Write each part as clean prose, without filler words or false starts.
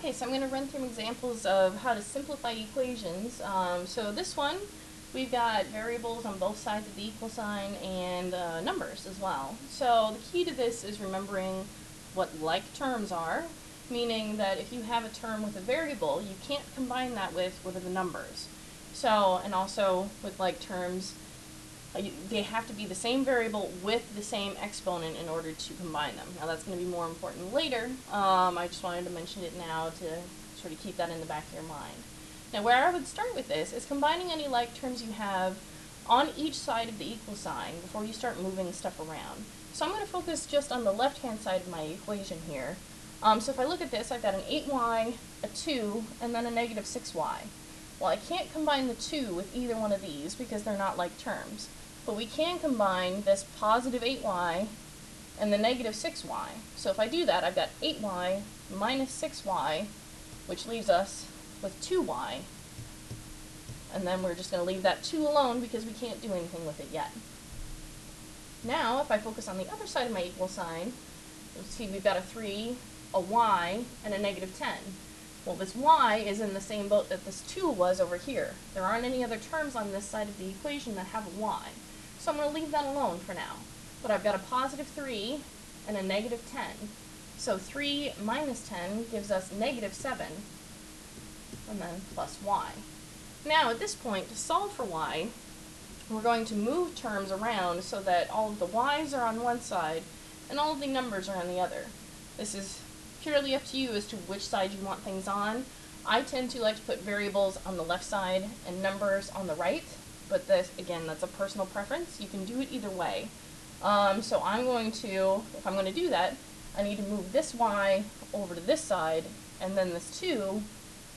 Okay, so I'm going to run through examples of how to simplify equations. So this one, we've got variables on both sides of the equal sign and numbers as well. So the key to this is remembering what like terms are, meaning that if you have a term with a variable, you can't combine that with the numbers. So, and also with like terms, they have to be the same variable with the same exponent in order to combine them. Now that's going to be more important later. I just wanted to mention it now to sort of keep that in the back of your mind. Now where I would start with this is combining any like terms you have on each side of the equal sign before you start moving stuff around. So I'm going to focus just on the left-hand side of my equation here. So if I look at this, I've got an 8y, a 2, and then a negative 6y. Well, I can't combine the 2 with either one of these because they're not like terms. But we can combine this positive 8y and the negative 6y. So if I do that, I've got 8y minus 6y, which leaves us with 2y. And then we're just going to leave that 2 alone because we can't do anything with it yet. Now, if I focus on the other side of my equal sign, you'll see we've got a 3, a y, and a negative 10. Well, this y is in the same boat that this 2 was over here. There aren't any other terms on this side of the equation that have a y. So I'm going to leave that alone for now. But I've got a positive 3 and a negative 10. So 3 minus 10 gives us negative 7, and then plus y. Now at this point, to solve for y, we're going to move terms around so that all of the y's are on one side and all of the numbers are on the other. This is purely up to you as to which side you want things on. I tend to like to put variables on the left side and numbers on the right. But this, again, that's a personal preference. You can do it either way. So I'm going to, if I'm going to do that, I need to move this y over to this side, and then this 2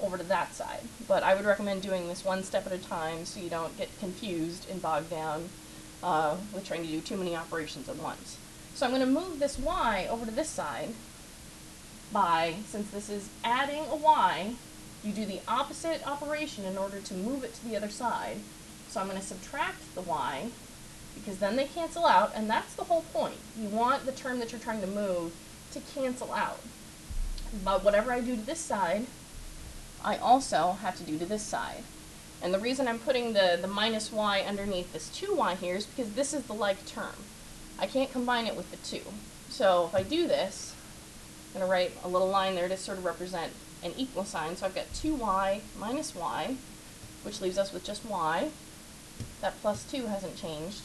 over to that side. But I would recommend doing this one step at a time so you don't get confused and bogged down with trying to do too many operations at once. So I'm going to move this y over to this side by, since this is adding a y, you do the opposite operation in order to move it to the other side. So I'm going to subtract the y, because then they cancel out, and that's the whole point. You want the term that you're trying to move to cancel out. But whatever I do to this side, I also have to do to this side. And the reason I'm putting the minus y underneath this 2y here is because this is the like term. I can't combine it with the 2. So if I do this, I'm going to write a little line there to sort of represent an equal sign. So I've got 2y minus y, which leaves us with just y. That plus 2 hasn't changed.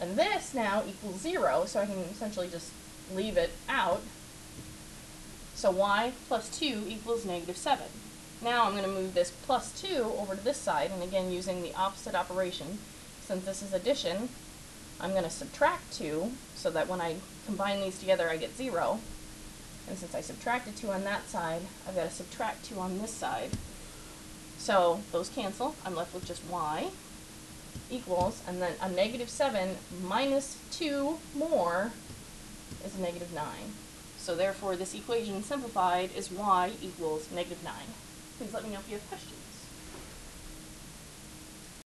And this now equals 0, so I can essentially just leave it out. So y plus 2 equals negative 7. Now I'm going to move this plus 2 over to this side, and again using the opposite operation. Since this is addition, I'm going to subtract 2, so that when I combine these together I get 0. And since I subtracted 2 on that side, I've got to subtract 2 on this side. So those cancel. I'm left with just y equals, and then a negative 7 minus 2 more is a negative 9. So therefore this equation simplified is y equals negative 9. Please let me know if you have questions.